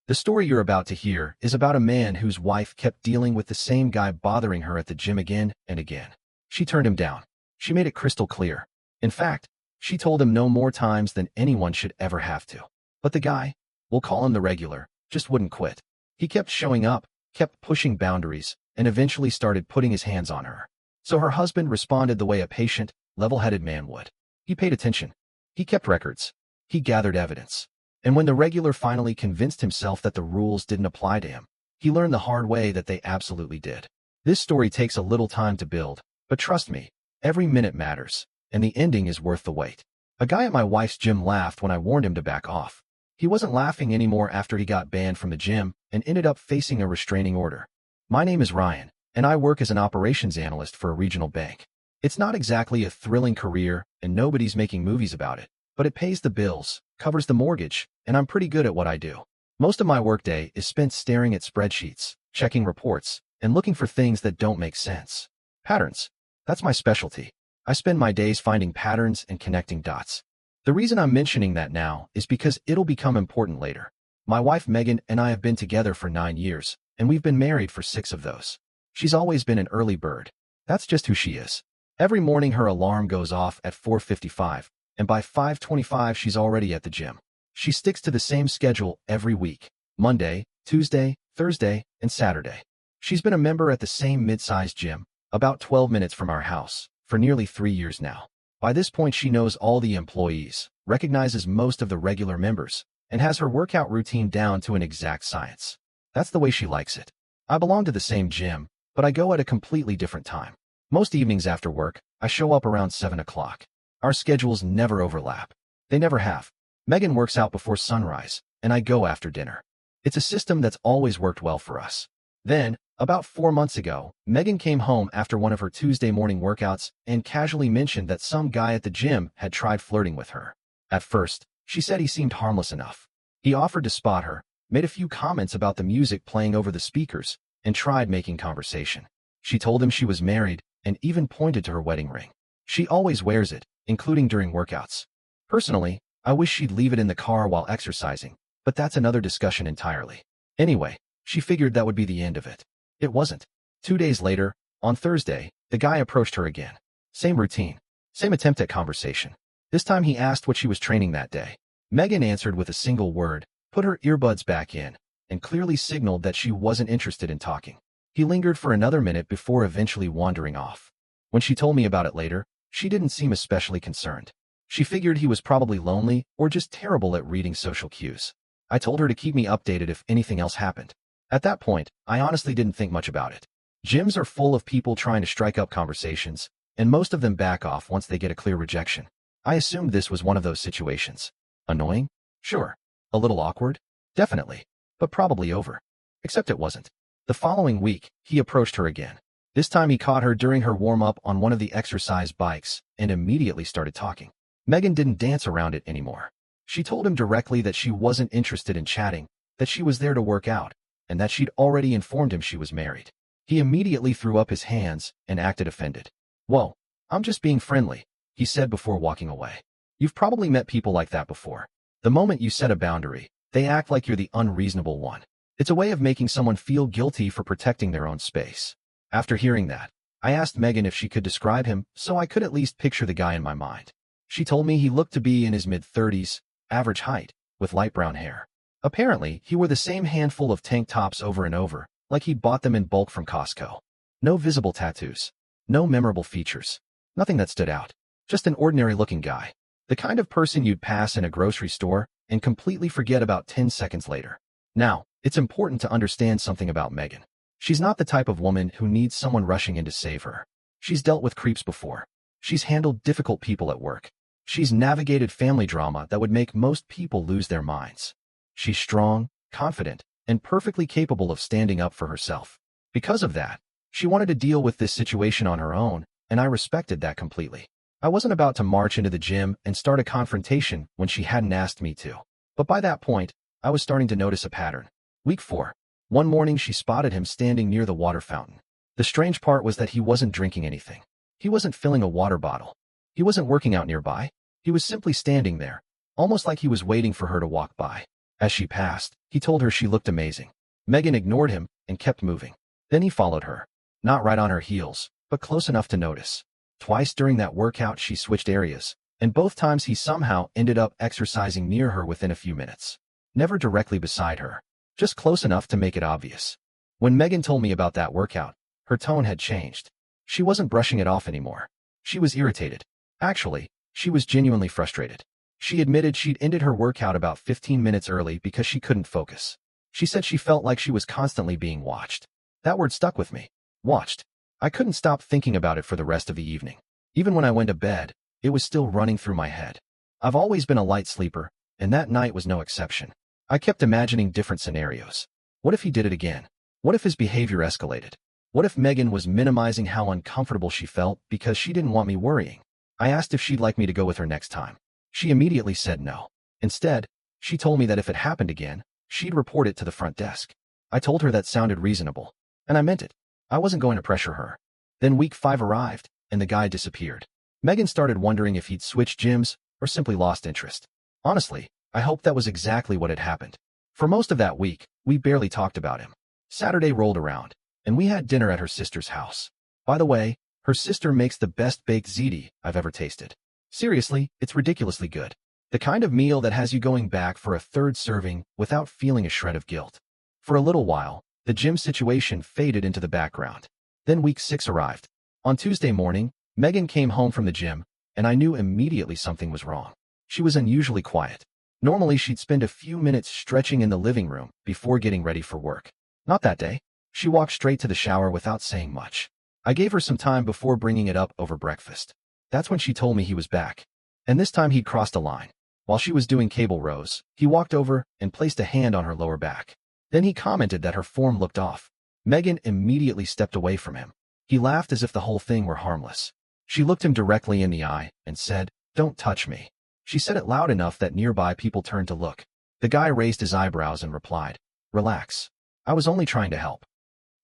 The story you're about to hear is about a man whose wife kept dealing with the same guy bothering her at the gym again and again. She turned him down. She made it crystal clear. In fact, she told him no more times than anyone should ever have to. But the guy, we'll call him the regular, just wouldn't quit. He kept showing up, kept pushing boundaries, and eventually started putting his hands on her. So her husband responded the way a patient, level-headed man would. He paid attention. He kept records. He gathered evidence. And when the regular finally convinced himself that the rules didn't apply to him, he learned the hard way that they absolutely did. This story takes a little time to build, but trust me, every minute matters, and the ending is worth the wait. A guy at my wife's gym laughed when I warned him to back off. He wasn't laughing anymore after he got banned from the gym and ended up facing a restraining order. My name is Ryan, and I work as an operations analyst for a regional bank. It's not exactly a thrilling career, and nobody's making movies about it, but it pays the bills, covers the mortgage, and I'm pretty good at what I do. Most of my workday is spent staring at spreadsheets, checking reports, and looking for things that don't make sense. Patterns. That's my specialty. I spend my days finding patterns and connecting dots. The reason I'm mentioning that now is because it'll become important later. My wife Megan and I have been together for 9 years, and we've been married for 6 of those. She's always been an early bird. That's just who she is. Every morning her alarm goes off at 4:55, and by 5:25 she's already at the gym. She sticks to the same schedule every week: Monday, Tuesday, Thursday, and Saturday. She's been a member at the same mid-sized gym, about 12 minutes from our house, for nearly 3 years now. By this point she knows all the employees, recognizes most of the regular members, and has her workout routine down to an exact science. That's the way she likes it. I belong to the same gym, but I go at a completely different time. Most evenings after work, I show up around 7 o'clock. Our schedules never overlap. They never have. Megan works out before sunrise, and I go after dinner. It's a system that's always worked well for us. Then, about 4 months ago, Megan came home after one of her Tuesday morning workouts and casually mentioned that some guy at the gym had tried flirting with her. At first, she said he seemed harmless enough. He offered to spot her, made a few comments about the music playing over the speakers, and tried making conversation. She told him she was married and even pointed to her wedding ring. She always wears it, including during workouts. Personally, I wish she'd leave it in the car while exercising, but that's another discussion entirely. Anyway, she figured that would be the end of it. It wasn't. 2 days later, on Thursday, the guy approached her again. Same routine. Same attempt at conversation. This time he asked what she was training that day. Megan answered with a single word, put her earbuds back in, and clearly signaled that she wasn't interested in talking. He lingered for another minute before eventually wandering off. When she told me about it later, she didn't seem especially concerned. She figured he was probably lonely or just terrible at reading social cues. I told her to keep me updated if anything else happened. At that point, I honestly didn't think much about it. Gyms are full of people trying to strike up conversations, and most of them back off once they get a clear rejection. I assumed this was one of those situations. Annoying? Sure. A little awkward? Definitely. But probably over. Except it wasn't. The following week, he approached her again. This time he caught her during her warm-up on one of the exercise bikes and immediately started talking. Megan didn't dance around it anymore. She told him directly that she wasn't interested in chatting, that she was there to work out, and that she'd already informed him she was married. He immediately threw up his hands and acted offended. "Whoa, I'm just being friendly," he said before walking away. You've probably met people like that before. The moment you set a boundary, they act like you're the unreasonable one. It's a way of making someone feel guilty for protecting their own space. After hearing that, I asked Megan if she could describe him so I could at least picture the guy in my mind. She told me he looked to be in his mid-30s, average height, with light brown hair. Apparently, he wore the same handful of tank tops over and over, like he'd bought them in bulk from Costco. No visible tattoos. No memorable features. Nothing that stood out. Just an ordinary-looking guy. The kind of person you'd pass in a grocery store and completely forget about 10 seconds later. Now, it's important to understand something about Megan. She's not the type of woman who needs someone rushing in to save her. She's dealt with creeps before. She's handled difficult people at work. She's navigated family drama that would make most people lose their minds. She's strong, confident, and perfectly capable of standing up for herself. Because of that, she wanted to deal with this situation on her own, and I respected that completely. I wasn't about to march into the gym and start a confrontation when she hadn't asked me to. But by that point, I was starting to notice a pattern. Week 4. One morning she spotted him standing near the water fountain. The strange part was that he wasn't drinking anything. He wasn't filling a water bottle. He wasn't working out nearby. He was simply standing there, almost like he was waiting for her to walk by. As she passed, he told her she looked amazing. Megan ignored him and kept moving. Then he followed her. Not right on her heels, but close enough to notice. Twice during that workout she switched areas, and both times he somehow ended up exercising near her within a few minutes. Never directly beside her, just close enough to make it obvious. When Megan told me about that workout, her tone had changed. She wasn't brushing it off anymore. She was irritated. Actually, she was genuinely frustrated. She admitted she'd ended her workout about 15 minutes early because she couldn't focus. She said she felt like she was constantly being watched. That word stuck with me. Watched. I couldn't stop thinking about it for the rest of the evening. Even when I went to bed, it was still running through my head. I've always been a light sleeper, and that night was no exception. I kept imagining different scenarios. What if he did it again? What if his behavior escalated? What if Megan was minimizing how uncomfortable she felt because she didn't want me worrying? I asked if she'd like me to go with her next time. She immediately said no. Instead, she told me that if it happened again, she'd report it to the front desk. I told her that sounded reasonable, and I meant it. I wasn't going to pressure her. Then week 5 arrived, and the guy disappeared. Megan started wondering if he'd switched gyms or simply lost interest. Honestly, I hoped that was exactly what had happened. For most of that week, we barely talked about him. Saturday rolled around, and we had dinner at her sister's house. By the way, her sister makes the best baked ziti I've ever tasted. Seriously, it's ridiculously good. The kind of meal that has you going back for a third serving without feeling a shred of guilt. For a little while, the gym situation faded into the background. Then week 6 arrived. On Tuesday morning, Megan came home from the gym, and I knew immediately something was wrong. She was unusually quiet. Normally, she'd spend a few minutes stretching in the living room before getting ready for work. Not that day. She walked straight to the shower without saying much. I gave her some time before bringing it up over breakfast. That's when she told me he was back. And this time he'd crossed a line. While she was doing cable rows, he walked over and placed a hand on her lower back. Then he commented that her form looked off. Megan immediately stepped away from him. He laughed as if the whole thing were harmless. She looked him directly in the eye and said, "Don't touch me." She said it loud enough that nearby people turned to look. The guy raised his eyebrows and replied, "Relax. I was only trying to help."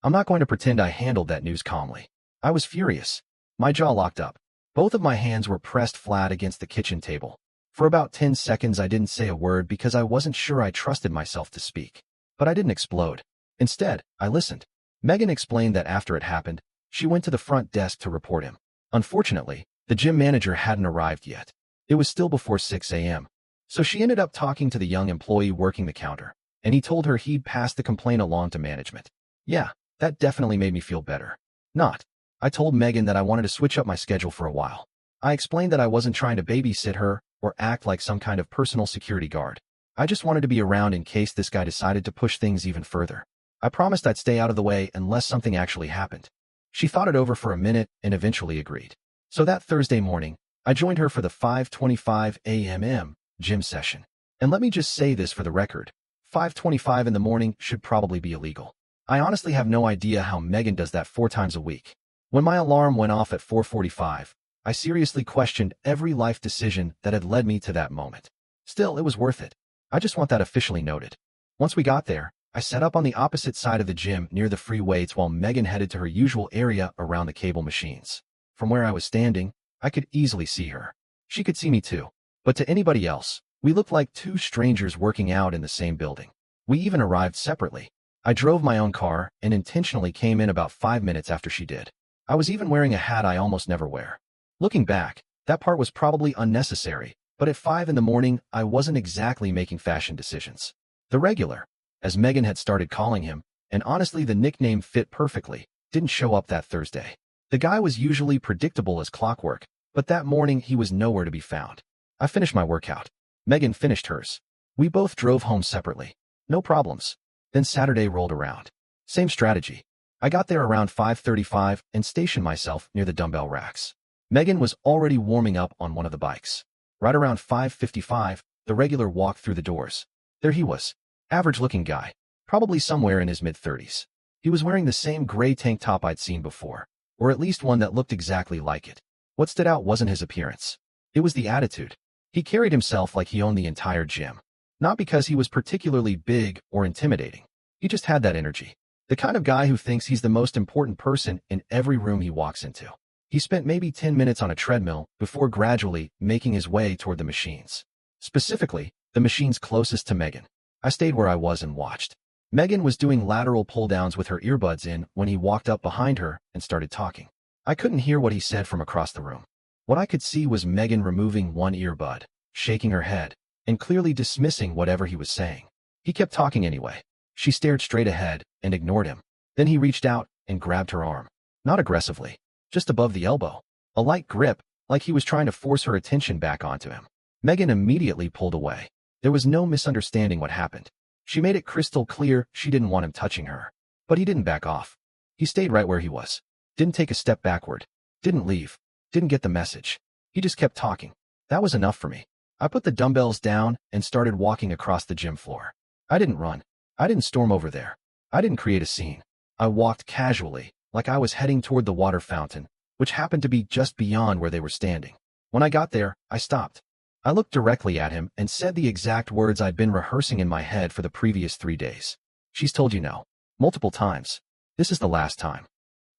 I'm not going to pretend I handled that news calmly. I was furious. My jaw locked up. Both of my hands were pressed flat against the kitchen table. For about 10 seconds I didn't say a word because I wasn't sure I trusted myself to speak. But I didn't explode. Instead, I listened. Megan explained that after it happened, she went to the front desk to report him. Unfortunately, the gym manager hadn't arrived yet. It was still before 6 a.m. So she ended up talking to the young employee working the counter, and he told her he'd pass the complaint along to management. Yeah, that definitely made me feel better. Not. I told Megan that I wanted to switch up my schedule for a while. I explained that I wasn't trying to babysit her or act like some kind of personal security guard. I just wanted to be around in case this guy decided to push things even further. I promised I'd stay out of the way unless something actually happened. She thought it over for a minute and eventually agreed. So that Thursday morning, I joined her for the 5:25 a.m. gym session. And let me just say this for the record, 5:25 in the morning should probably be illegal. I honestly have no idea how Megan does that 4 times a week. When my alarm went off at 4:45, I seriously questioned every life decision that had led me to that moment. Still, it was worth it. I just want that officially noted. Once we got there, I set up on the opposite side of the gym near the free weights while Megan headed to her usual area around the cable machines. From where I was standing, I could easily see her. She could see me too. But to anybody else, we looked like 2 strangers working out in the same building. We even arrived separately. I drove my own car and intentionally came in about 5 minutes after she did. I was even wearing a hat I almost never wear. Looking back, that part was probably unnecessary, but at 5 in the morning, I wasn't exactly making fashion decisions. The regular, as Megan had started calling him, and honestly the nickname fit perfectly, didn't show up that Thursday. The guy was usually predictable as clockwork, but that morning he was nowhere to be found. I finished my workout. Megan finished hers. We both drove home separately. No problems. Then Saturday rolled around. Same strategy. I got there around 5:35 and stationed myself near the dumbbell racks. Megan was already warming up on one of the bikes. Right around 5:55, the regular walked through the doors. There he was. Average-looking guy. Probably somewhere in his mid-30s. He was wearing the same gray tank top I'd seen before, or at least one that looked exactly like it. What stood out wasn't his appearance. It was the attitude. He carried himself like he owned the entire gym. Not because he was particularly big or intimidating. He just had that energy. The kind of guy who thinks he's the most important person in every room he walks into. He spent maybe 10 minutes on a treadmill before gradually making his way toward the machines. Specifically, the machines closest to Megan. I stayed where I was and watched. Megan was doing lateral pull-downs with her earbuds in when he walked up behind her and started talking. I couldn't hear what he said from across the room. What I could see was Megan removing one earbud, shaking her head, and clearly dismissing whatever he was saying. He kept talking anyway. She stared straight ahead and ignored him. Then he reached out and grabbed her arm. Not aggressively, just above the elbow. A light grip, like he was trying to force her attention back onto him. Megan immediately pulled away. There was no misunderstanding what happened. She made it crystal clear she didn't want him touching her. But he didn't back off. He stayed right where he was. Didn't take a step backward. Didn't leave. Didn't get the message. He just kept talking. That was enough for me. I put the dumbbells down and started walking across the gym floor. I didn't run. I didn't storm over there. I didn't create a scene. I walked casually, like I was heading toward the water fountain, which happened to be just beyond where they were standing. When I got there, I stopped. I looked directly at him and said the exact words I'd been rehearsing in my head for the previous 3 days. She's told you no. Multiple times. This is the last time.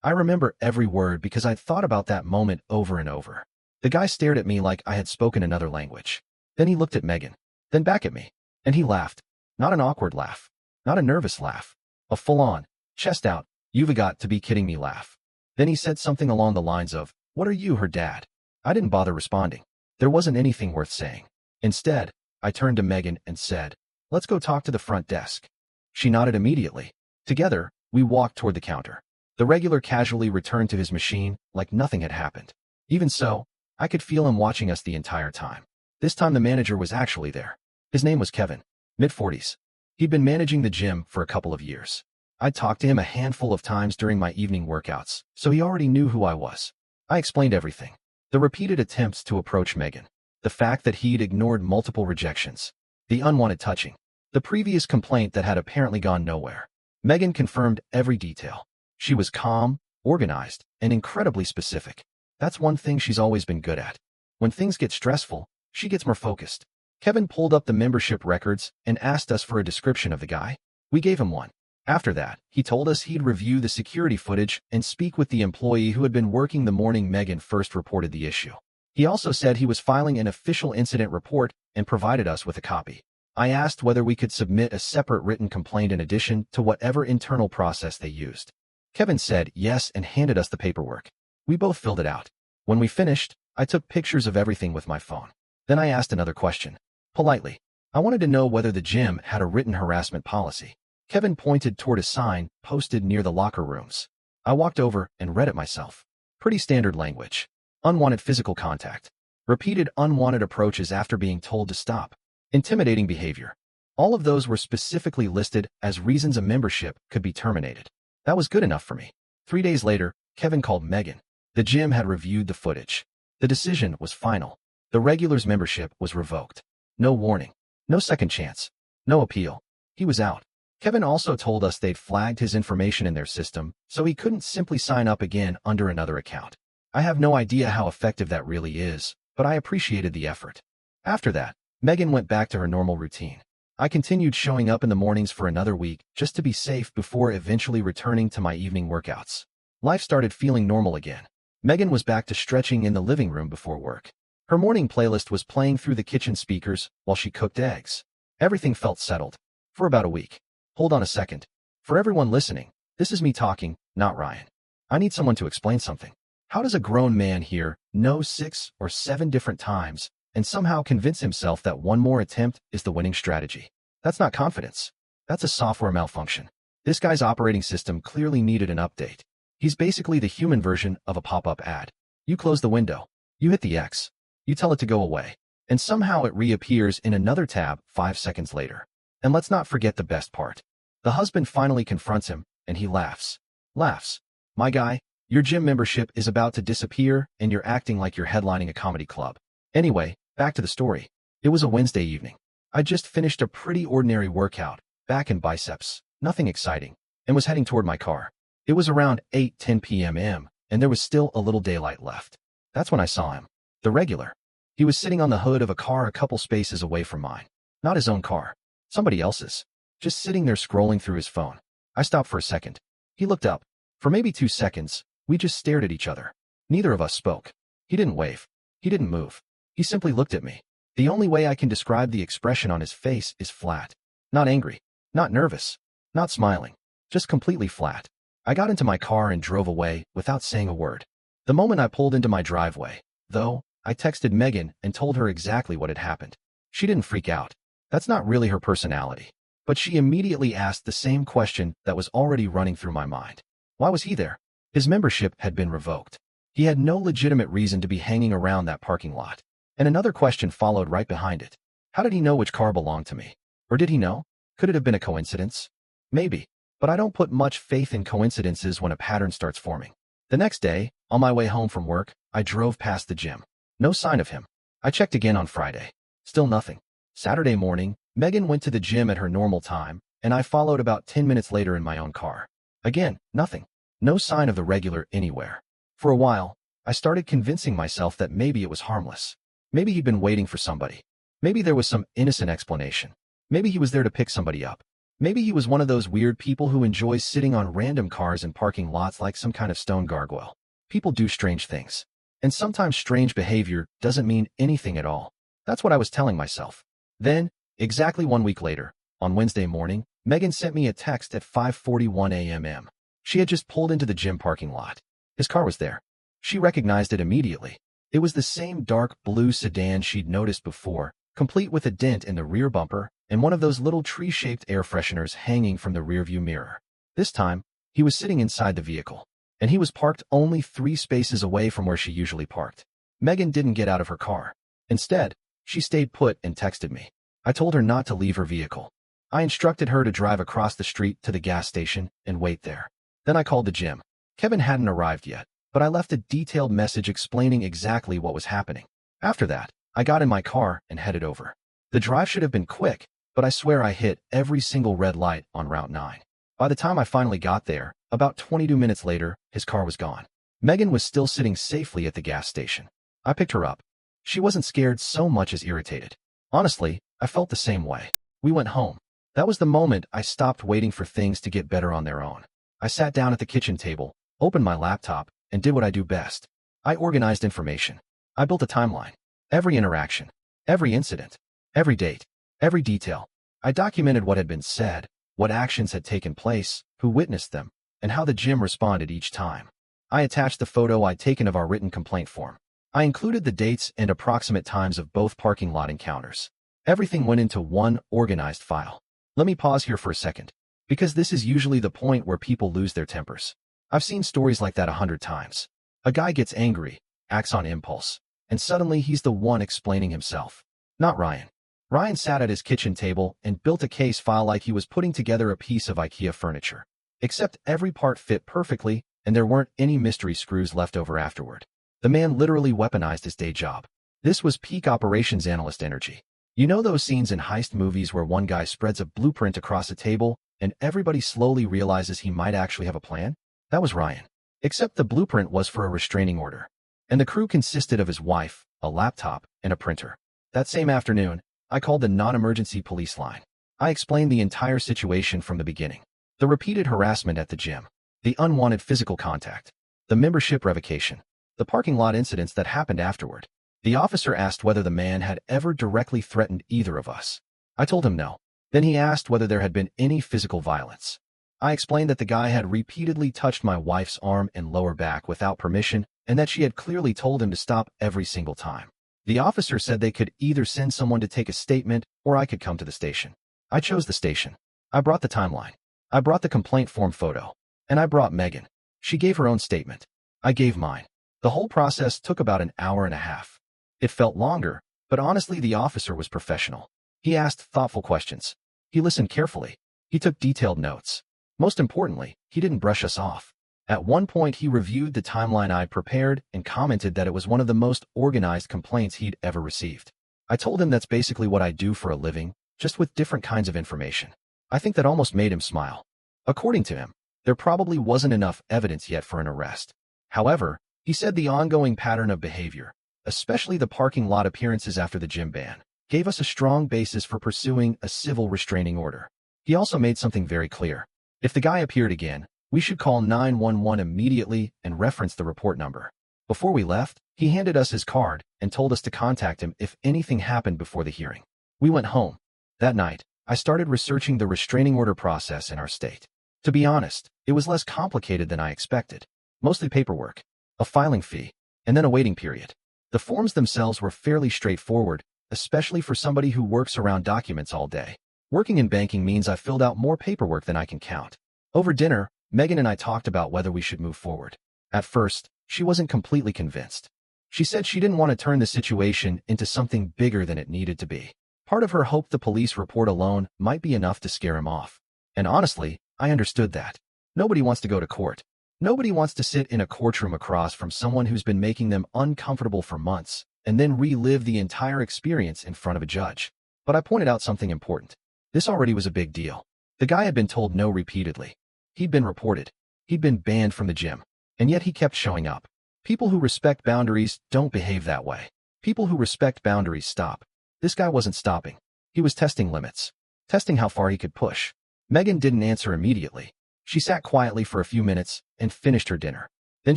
I remember every word because I'd thought about that moment over and over. The guy stared at me like I had spoken another language. Then he looked at Megan. Then back at me. And he laughed. Not an awkward laugh. Not a nervous laugh. A full-on, chest out, you've got to be kidding me laugh. Then he said something along the lines of, "What are you, her dad?" I didn't bother responding. There wasn't anything worth saying. Instead, I turned to Megan and said, "Let's go talk to the front desk." She nodded immediately. Together, we walked toward the counter. The regular casually returned to his machine like nothing had happened. Even so, I could feel him watching us the entire time. This time the manager was actually there. His name was Kevin, mid-40s. He'd been managing the gym for a couple of years. I'd talked to him a handful of times during my evening workouts, so he already knew who I was. I explained everything. The repeated attempts to approach Megan. The fact that he'd ignored multiple rejections. The unwanted touching. The previous complaint that had apparently gone nowhere. Megan confirmed every detail. She was calm, organized, and incredibly specific. That's one thing she's always been good at. When things get stressful, she gets more focused. Kevin pulled up the membership records and asked us for a description of the guy. We gave him one. After that, he told us he'd review the security footage and speak with the employee who had been working the morning Megan first reported the issue. He also said he was filing an official incident report and provided us with a copy. I asked whether we could submit a separate written complaint in addition to whatever internal process they used. Kevin said yes and handed us the paperwork. We both filled it out. When we finished, I took pictures of everything with my phone. Then I asked another question. Politely. I wanted to know whether the gym had a written harassment policy. Kevin pointed toward a sign posted near the locker rooms. I walked over and read it myself. Pretty standard language. Unwanted physical contact. Repeated unwanted approaches after being told to stop. Intimidating behavior. All of those were specifically listed as reasons a membership could be terminated. That was good enough for me. 3 days later, Kevin called Megan. The gym had reviewed the footage. The decision was final. The regulars' membership was revoked. No warning. No second chance. No appeal. He was out. Kevin also told us they'd flagged his information in their system, so he couldn't simply sign up again under another account. I have no idea how effective that really is, but I appreciated the effort. After that, Megan went back to her normal routine. I continued showing up in the mornings for another week just to be safe before eventually returning to my evening workouts. Life started feeling normal again. Megan was back to stretching in the living room before work. Her morning playlist was playing through the kitchen speakers while she cooked eggs. Everything felt settled. For about a week. Hold on a second. For everyone listening, this is me talking, not Ryan. I need someone to explain something. How does a grown man hear no 6 or 7 different times and somehow convince himself that one more attempt is the winning strategy? That's not confidence. That's a software malfunction. This guy's operating system clearly needed an update. He's basically the human version of a pop-up ad. You close the window. You hit the X. You tell it to go away. And somehow it reappears in another tab 5 seconds later. And let's not forget the best part. The husband finally confronts him, and he laughs. Laughs. My guy, your gym membership is about to disappear, and you're acting like you're headlining a comedy club. Anyway, back to the story. It was a Wednesday evening. I just finished a pretty ordinary workout, back and biceps, nothing exciting, and was heading toward my car. It was around 8:10 p.m. and there was still a little daylight left. That's when I saw him. The regular. He was sitting on the hood of a car a couple spaces away from mine. Not his own car. Somebody else's. Just sitting there scrolling through his phone. I stopped for a second. He looked up. For maybe 2 seconds, we just stared at each other. Neither of us spoke. He didn't wave. He didn't move. He simply looked at me. The only way I can describe the expression on his face is flat. Not angry, not nervous, not smiling, just completely flat. I got into my car and drove away without saying a word. The moment I pulled into my driveway, though, I texted Megan and told her exactly what had happened. She didn't freak out. That's not really her personality. But she immediately asked the same question that was already running through my mind. Why was he there? His membership had been revoked. He had no legitimate reason to be hanging around that parking lot. And another question followed right behind it. How did he know which car belonged to me? Or did he know? Could it have been a coincidence? Maybe. But I don't put much faith in coincidences when a pattern starts forming. The next day, on my way home from work, I drove past the gym. No sign of him. I checked again on Friday. Still nothing. Saturday morning, Megan went to the gym at her normal time, and I followed about 10 minutes later in my own car. Again, nothing. No sign of the regular anywhere. For a while, I started convincing myself that maybe it was harmless. Maybe he'd been waiting for somebody. Maybe there was some innocent explanation. Maybe he was there to pick somebody up. Maybe he was one of those weird people who enjoys sitting on random cars in parking lots like some kind of stone gargoyle. People do strange things. And sometimes strange behavior doesn't mean anything at all. That's what I was telling myself. Then, exactly 1 week later, on Wednesday morning, Megan sent me a text at 5:41 a.m. She had just pulled into the gym parking lot. His car was there. She recognized it immediately. It was the same dark blue sedan she'd noticed before, complete with a dent in the rear bumper and one of those little tree-shaped air fresheners hanging from the rearview mirror. This time, he was sitting inside the vehicle, and he was parked only 3 spaces away from where she usually parked. Megan didn't get out of her car. Instead, she stayed put and texted me. I told her not to leave her vehicle. I instructed her to drive across the street to the gas station and wait there. Then I called the gym. Kevin hadn't arrived yet, but I left a detailed message explaining exactly what was happening. After that, I got in my car and headed over. The drive should have been quick, but I swear I hit every single red light on Route 9. By the time I finally got there, about 22 minutes later, his car was gone. Megan was still sitting safely at the gas station. I picked her up. She wasn't scared so much as irritated. Honestly, I felt the same way. We went home. That was the moment I stopped waiting for things to get better on their own. I sat down at the kitchen table, opened my laptop, and did what I do best. I organized information. I built a timeline. Every interaction, every incident, every date, every detail. I documented what had been said, what actions had taken place, who witnessed them, and how the gym responded each time. I attached the photo I'd taken of our written complaint form. I included the dates and approximate times of both parking lot encounters. Everything went into one organized file. Let me pause here for a second, because this is usually the point where people lose their tempers. I've seen stories like that 100 times. A guy gets angry, acts on impulse, and suddenly he's the one explaining himself. Not Ryan. Ryan sat at his kitchen table and built a case file like he was putting together a piece of IKEA furniture. Except every part fit perfectly, and there weren't any mystery screws left over afterward. The man literally weaponized his day job. This was peak operations analyst energy. You know those scenes in heist movies where one guy spreads a blueprint across a table and everybody slowly realizes he might actually have a plan? That was Ryan. Except the blueprint was for a restraining order. And the crew consisted of his wife, a laptop, and a printer. That same afternoon, I called the non-emergency police line. I explained the entire situation from the beginning. The repeated harassment at the gym, the unwanted physical contact, the membership revocation, the parking lot incidents that happened afterward. The officer asked whether the man had ever directly threatened either of us. I told him no. Then he asked whether there had been any physical violence. I explained that the guy had repeatedly touched my wife's arm and lower back without permission, and that she had clearly told him to stop every single time. The officer said they could either send someone to take a statement or I could come to the station. I chose the station. I brought the timeline. I brought the complaint form photo. And I brought Megan. She gave her own statement. I gave mine. The whole process took about an hour and a half. It felt longer, but honestly the officer was professional. He asked thoughtful questions. He listened carefully. He took detailed notes. Most importantly, he didn't brush us off. At one point he reviewed the timeline I'd prepared and commented that it was one of the most organized complaints he'd ever received. I told him that's basically what I do for a living, just with different kinds of information. I think that almost made him smile. According to him, there probably wasn't enough evidence yet for an arrest. However, he said the ongoing pattern of behavior, especially the parking lot appearances after the gym ban, gave us a strong basis for pursuing a civil restraining order. He also made something very clear. If the guy appeared again, we should call 911 immediately and reference the report number. Before we left, he handed us his card and told us to contact him if anything happened before the hearing. We went home. That night, I started researching the restraining order process in our state. To be honest, it was less complicated than I expected. Mostly paperwork, a filing fee, and then a waiting period. The forms themselves were fairly straightforward, especially for somebody who works around documents all day. Working in banking means I filled out more paperwork than I can count. Over dinner, Megan and I talked about whether we should move forward. At first, she wasn't completely convinced. She said she didn't want to turn the situation into something bigger than it needed to be. Part of her hoped the police report alone might be enough to scare him off. And honestly, I understood that. Nobody wants to go to court. Nobody wants to sit in a courtroom across from someone who's been making them uncomfortable for months and then relive the entire experience in front of a judge. But I pointed out something important. This already was a big deal. The guy had been told no repeatedly. He'd been reported. He'd been banned from the gym. And yet he kept showing up. People who respect boundaries don't behave that way. People who respect boundaries stop. This guy wasn't stopping. He was testing limits. Testing how far he could push. Megan didn't answer immediately. She sat quietly for a few minutes and finished her dinner. Then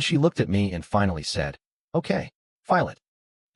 she looked at me and finally said, "Okay, file it."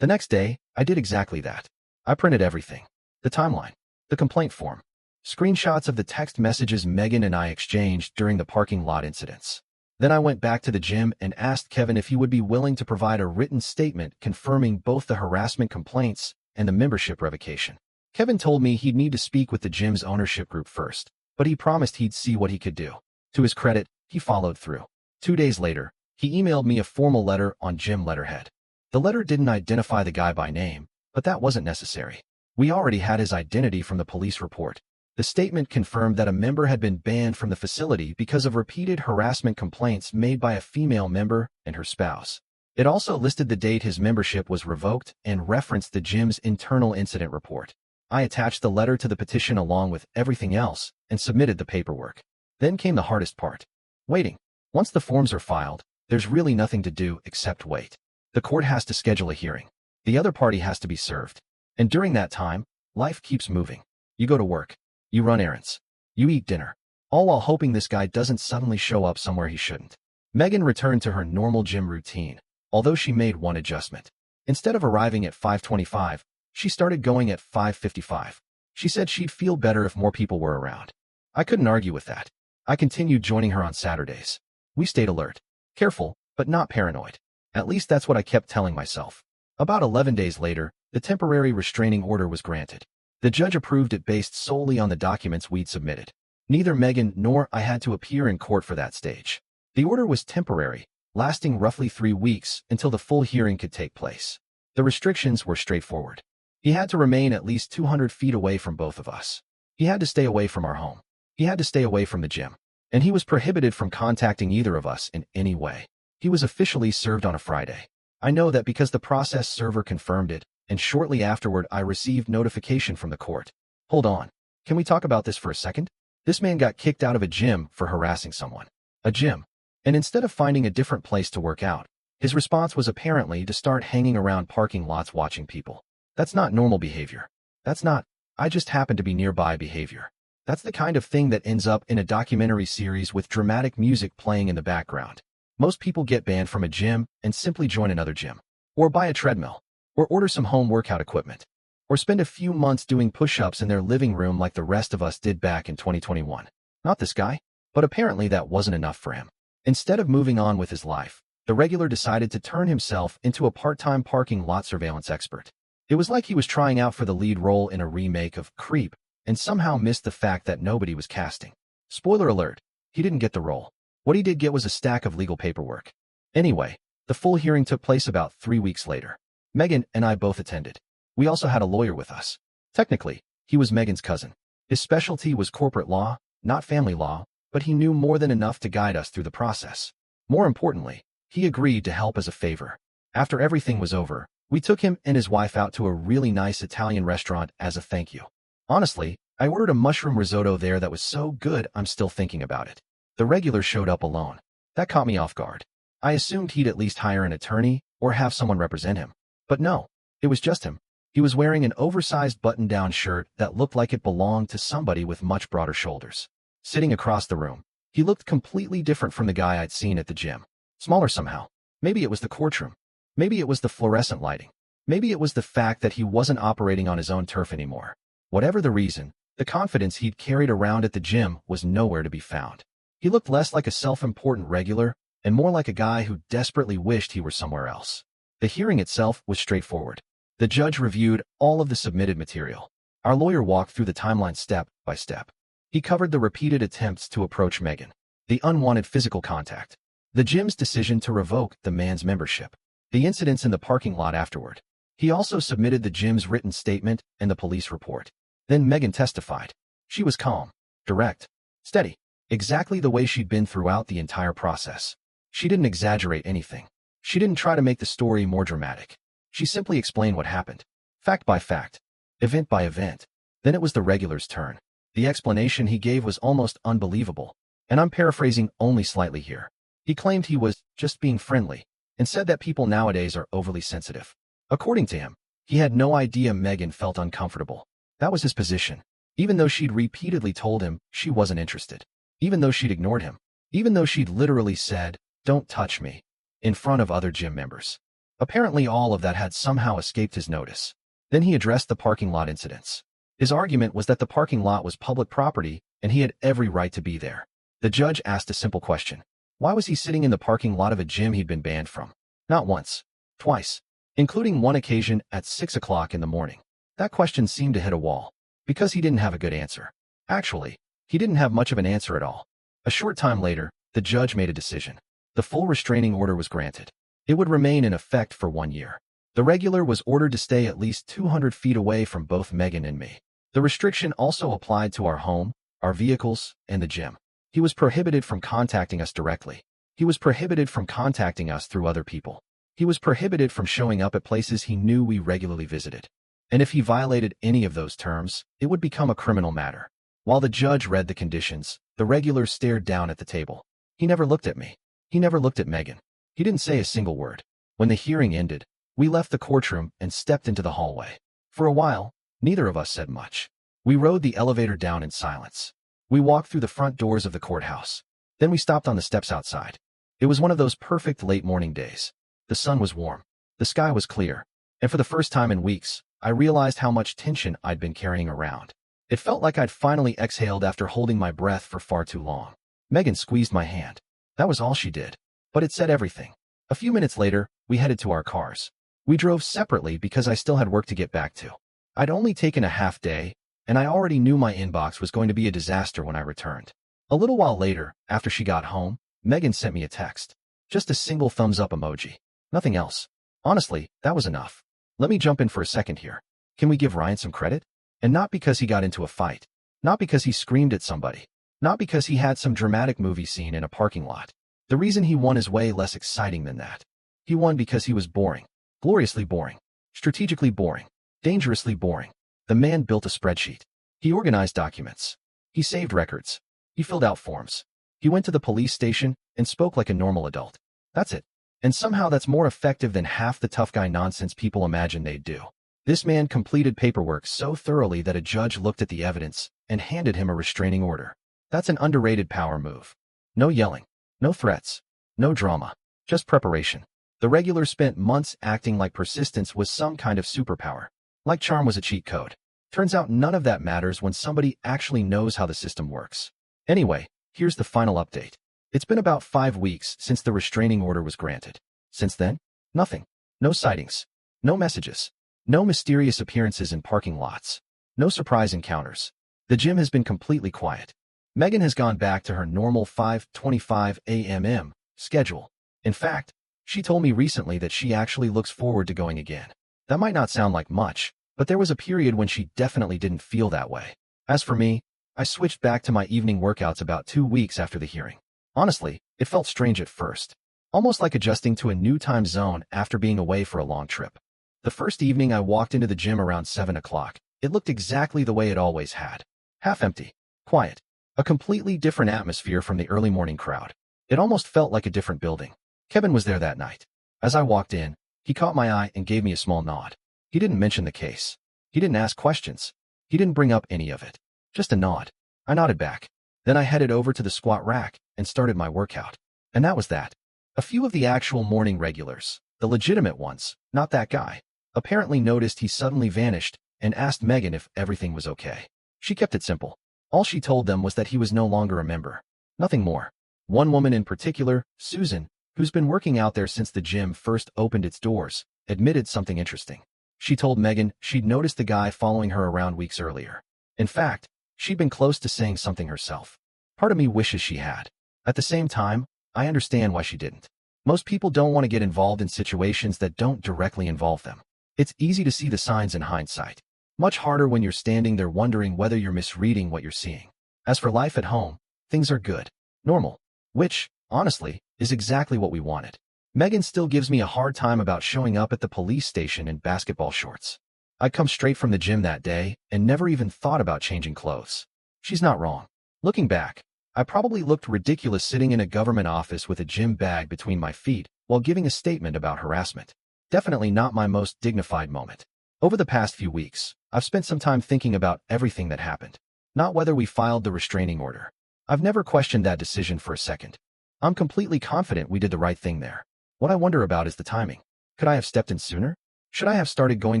The next day, I did exactly that. I printed everything. The timeline. The complaint form. Screenshots of the text messages Megan and I exchanged during the parking lot incidents. Then I went back to the gym and asked Kevin if he would be willing to provide a written statement confirming both the harassment complaints and the membership revocation. Kevin told me he'd need to speak with the gym's ownership group first, but he promised he'd see what he could do. To his credit, he followed through. 2 days later, he emailed me a formal letter on gym letterhead. The letter didn't identify the guy by name, but that wasn't necessary. We already had his identity from the police report. The statement confirmed that a member had been banned from the facility because of repeated harassment complaints made by a female member and her spouse. It also listed the date his membership was revoked and referenced the gym's internal incident report. I attached the letter to the petition along with everything else and submitted the paperwork. Then came the hardest part. Waiting. Once the forms are filed, there's really nothing to do except wait. The court has to schedule a hearing. The other party has to be served. And during that time, life keeps moving. You go to work. You run errands. You eat dinner. All while hoping this guy doesn't suddenly show up somewhere he shouldn't. Megan returned to her normal gym routine, although she made one adjustment. Instead of arriving at 5:25, she started going at 5:55. She said she'd feel better if more people were around. I couldn't argue with that. I continued joining her on Saturdays. We stayed alert. Careful, but not paranoid. At least that's what I kept telling myself. About 11 days later, the temporary restraining order was granted. The judge approved it based solely on the documents we'd submitted. Neither Megan nor I had to appear in court for that stage. The order was temporary, lasting roughly 3 weeks until the full hearing could take place. The restrictions were straightforward. He had to remain at least 200 feet away from both of us. He had to stay away from our home. He had to stay away from the gym. And he was prohibited from contacting either of us in any way. He was officially served on a Friday. I know that because the process server confirmed it, and shortly afterward I received notification from the court. Hold on. Can we talk about this for a second? This man got kicked out of a gym for harassing someone. A gym. And instead of finding a different place to work out, his response was apparently to start hanging around parking lots watching people. That's not normal behavior. That's not, "I just happen to be nearby" behavior. That's the kind of thing that ends up in a documentary series with dramatic music playing in the background. Most people get banned from a gym and simply join another gym. Or buy a treadmill. Or order some home workout equipment. Or spend a few months doing push-ups in their living room like the rest of us did back in 2021. Not this guy. But apparently that wasn't enough for him. Instead of moving on with his life, the regular decided to turn himself into a part-time parking lot surveillance expert. It was like he was trying out for the lead role in a remake of Creep, and somehow missed the fact that nobody was casting. Spoiler alert, he didn't get the role. What he did get was a stack of legal paperwork. Anyway, the full hearing took place about 3 weeks later. Megan and I both attended. We also had a lawyer with us. Technically, he was Megan's cousin. His specialty was corporate law, not family law, but he knew more than enough to guide us through the process. More importantly, he agreed to help as a favor. After everything was over, we took him and his wife out to a really nice Italian restaurant as a thank you. Honestly, I ordered a mushroom risotto there that was so good I'm still thinking about it. The regular showed up alone. That caught me off guard. I assumed he'd at least hire an attorney or have someone represent him. But no, it was just him. He was wearing an oversized button-down shirt that looked like it belonged to somebody with much broader shoulders. Sitting across the room, he looked completely different from the guy I'd seen at the gym. Smaller somehow. Maybe it was the courtroom. Maybe it was the fluorescent lighting. Maybe it was the fact that he wasn't operating on his own turf anymore. Whatever the reason, The confidence he'd carried around at the gym was nowhere to be found. He looked less like a self-important regular and more like a guy who desperately wished he were somewhere else. The hearing itself was straightforward. The judge reviewed all of the submitted material. Our lawyer walked through the timeline step by step. He covered the repeated attempts to approach Megan, the unwanted physical contact, the gym's decision to revoke the man's membership, the incidents in the parking lot afterward. He also submitted the gym's written statement and the police report. Then Megan testified. She was calm, direct, steady, exactly the way she'd been throughout the entire process. She didn't exaggerate anything. She didn't try to make the story more dramatic. She simply explained what happened, fact by fact, event by event. Then it was the regular's turn. The explanation he gave was almost unbelievable, and I'm paraphrasing only slightly here. He claimed he was just being friendly and said that people nowadays are overly sensitive. According to him, he had no idea Megan felt uncomfortable. That was his position, even though she'd repeatedly told him she wasn't interested, even though she'd ignored him, even though she'd literally said, "Don't touch me," in front of other gym members. Apparently all of that had somehow escaped his notice. Then he addressed the parking lot incidents. His argument was that the parking lot was public property and he had every right to be there. The judge asked a simple question. Why was he sitting in the parking lot of a gym he'd been banned from? Not once, twice, including one occasion at 6 o'clock in the morning. That question seemed to hit a wall, because he didn't have a good answer. Actually, he didn't have much of an answer at all. A short time later, the judge made a decision. The full restraining order was granted. It would remain in effect for 1 year. The regular was ordered to stay at least 200 feet away from both Megan and me. The restriction also applied to our home, our vehicles, and the gym. He was prohibited from contacting us directly. He was prohibited from contacting us through other people. He was prohibited from showing up at places he knew we regularly visited. And if he violated any of those terms, it would become a criminal matter. While the judge read the conditions, the regular stared down at the table. He never looked at me. He never looked at Megan. He didn't say a single word. When the hearing ended, we left the courtroom and stepped into the hallway. For a while, neither of us said much. We rode the elevator down in silence. We walked through the front doors of the courthouse. Then we stopped on the steps outside. It was one of those perfect late morning days. The sun was warm. The sky was clear. And for the first time in weeks, I realized how much tension I'd been carrying around. It felt like I'd finally exhaled after holding my breath for far too long. Megan squeezed my hand. That was all she did. But it said everything. A few minutes later, we headed to our cars. We drove separately because I still had work to get back to. I'd only taken a half day, and I already knew my inbox was going to be a disaster when I returned. A little while later, after she got home, Megan sent me a text. Just a single thumbs up emoji. Nothing else. Honestly, that was enough. Let me jump in for a second here. Can we give Ryan some credit? And not because he got into a fight. Not because he screamed at somebody. Not because he had some dramatic movie scene in a parking lot. The reason he won is way less exciting than that. He won because he was boring. Gloriously boring. Strategically boring. Dangerously boring. The man built a spreadsheet. He organized documents. He saved records. He filled out forms. He went to the police station and spoke like a normal adult. That's it. And somehow that's more effective than half the tough guy nonsense people imagine they'd do. This man completed paperwork so thoroughly that a judge looked at the evidence and handed him a restraining order. That's an underrated power move. No yelling. No threats. No drama. Just preparation. The regular spent months acting like persistence was some kind of superpower. Like charm was a cheat code. Turns out none of that matters when somebody actually knows how the system works. Anyway, here's the final update. It's been about 5 weeks since the restraining order was granted. Since then, nothing. No sightings. No messages. No mysterious appearances in parking lots. No surprise encounters. The gym has been completely quiet. Megan has gone back to her normal 5:25 a.m. schedule. In fact, she told me recently that she actually looks forward to going again. That might not sound like much, but there was a period when she definitely didn't feel that way. As for me, I switched back to my evening workouts about 2 weeks after the hearing. Honestly, it felt strange at first. Almost like adjusting to a new time zone after being away for a long trip. The first evening I walked into the gym around 7 o'clock. It looked exactly the way it always had. Half empty. Quiet. A completely different atmosphere from the early morning crowd. It almost felt like a different building. Kevin was there that night. As I walked in, he caught my eye and gave me a small nod. He didn't mention the case. He didn't ask questions. He didn't bring up any of it. Just a nod. I nodded back. Then I headed over to the squat rack and started my workout. And that was that. A few of the actual morning regulars, the legitimate ones, not that guy, apparently noticed he suddenly vanished and asked Megan if everything was okay. She kept it simple. All she told them was that he was no longer a member. Nothing more. One woman in particular, Susan, who's been working out there since the gym first opened its doors, admitted something interesting. She told Megan she'd noticed the guy following her around weeks earlier. In fact, she'd been close to saying something herself. Part of me wishes she had. At the same time, I understand why she didn't. Most people don't want to get involved in situations that don't directly involve them. It's easy to see the signs in hindsight. Much harder when you're standing there wondering whether you're misreading what you're seeing. As for life at home, things are good. Normal. Which, honestly, is exactly what we wanted. Megan still gives me a hard time about showing up at the police station in basketball shorts. I'd come straight from the gym that day and never even thought about changing clothes. She's not wrong. Looking back, I probably looked ridiculous sitting in a government office with a gym bag between my feet while giving a statement about harassment. Definitely not my most dignified moment. Over the past few weeks, I've spent some time thinking about everything that happened. Not whether we filed the restraining order. I've never questioned that decision for a second. I'm completely confident we did the right thing there. What I wonder about is the timing. Could I have stepped in sooner? Should I have started going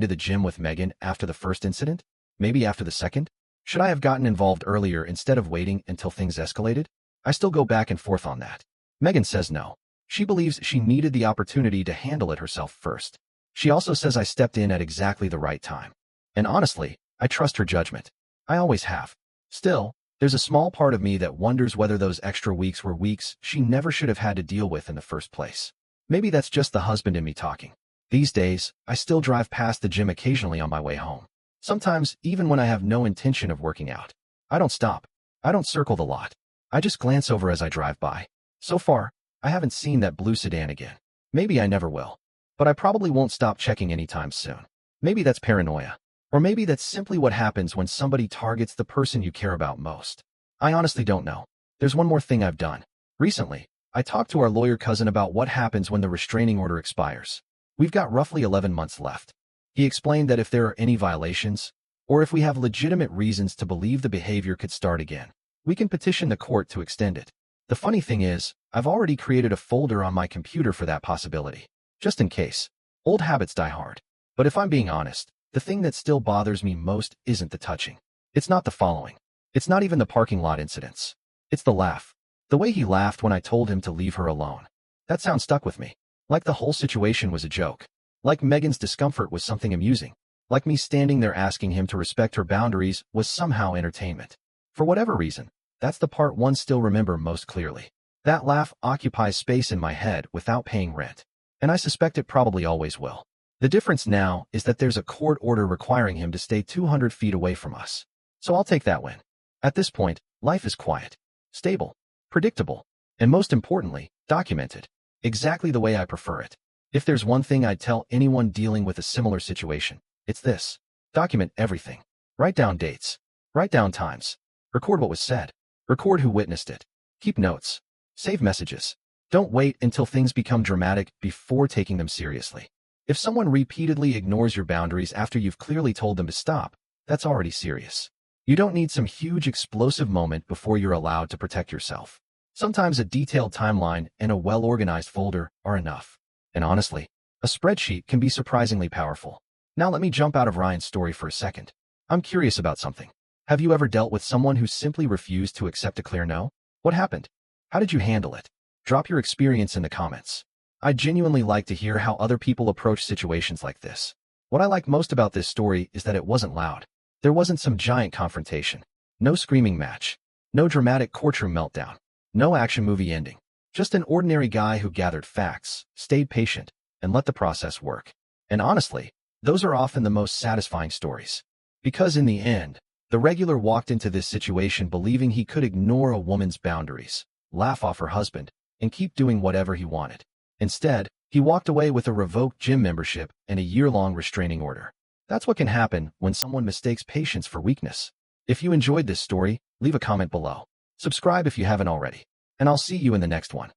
to the gym with Megan after the first incident? Maybe after the second? Should I have gotten involved earlier instead of waiting until things escalated? I still go back and forth on that. Megan says no. She believes she needed the opportunity to handle it herself first. She also says I stepped in at exactly the right time. And honestly, I trust her judgment. I always have. Still, there's a small part of me that wonders whether those extra weeks were weeks she never should have had to deal with in the first place. Maybe that's just the husband in me talking. These days, I still drive past the gym occasionally on my way home. Sometimes, even when I have no intention of working out. I don't stop. I don't circle the lot. I just glance over as I drive by. So far, I haven't seen that blue sedan again. Maybe I never will. But I probably won't stop checking anytime soon. Maybe that's paranoia. Or maybe that's simply what happens when somebody targets the person you care about most. I honestly don't know. There's one more thing I've done. Recently, I talked to our lawyer cousin about what happens when the restraining order expires. We've got roughly 11 months left. He explained that if there are any violations, or if we have legitimate reasons to believe the behavior could start again, we can petition the court to extend it. The funny thing is, I've already created a folder on my computer for that possibility. Just in case. Old habits die hard. But if I'm being honest, the thing that still bothers me most isn't the touching. It's not the following. It's not even the parking lot incidents. It's the laugh. The way he laughed when I told him to leave her alone. That sound stuck with me. Like the whole situation was a joke. Like Megan's discomfort was something amusing. Like me standing there asking him to respect her boundaries was somehow entertainment. For whatever reason, that's the part one still remember most clearly. That laugh occupies space in my head without paying rent. And I suspect it probably always will. The difference now is that there's a court order requiring him to stay 200 feet away from us. So I'll take that win. At this point, life is quiet, stable, predictable, and most importantly, documented. Exactly the way I prefer it. If there's one thing I'd tell anyone dealing with a similar situation, it's this. Document everything. Write down dates. Write down times. Record what was said. Record who witnessed it. Keep notes. Save messages. Don't wait until things become dramatic before taking them seriously. If someone repeatedly ignores your boundaries after you've clearly told them to stop, that's already serious. You don't need some huge explosive moment before you're allowed to protect yourself. Sometimes a detailed timeline and a well-organized folder are enough. And honestly, a spreadsheet can be surprisingly powerful. Now let me jump out of Ryan's story for a second. I'm curious about something. Have you ever dealt with someone who simply refused to accept a clear no? What happened? How did you handle it? Drop your experience in the comments. I genuinely like to hear how other people approach situations like this. What I like most about this story is that it wasn't loud. There wasn't some giant confrontation. No screaming match. No dramatic courtroom meltdown. No action movie ending. Just an ordinary guy who gathered facts, stayed patient, and let the process work. And honestly, those are often the most satisfying stories. Because in the end, the regular walked into this situation believing he could ignore a woman's boundaries, laugh off her husband, and keep doing whatever he wanted. Instead, he walked away with a revoked gym membership and a year-long restraining order. That's what can happen when someone mistakes patience for weakness. If you enjoyed this story, leave a comment below. Subscribe if you haven't already. And I'll see you in the next one.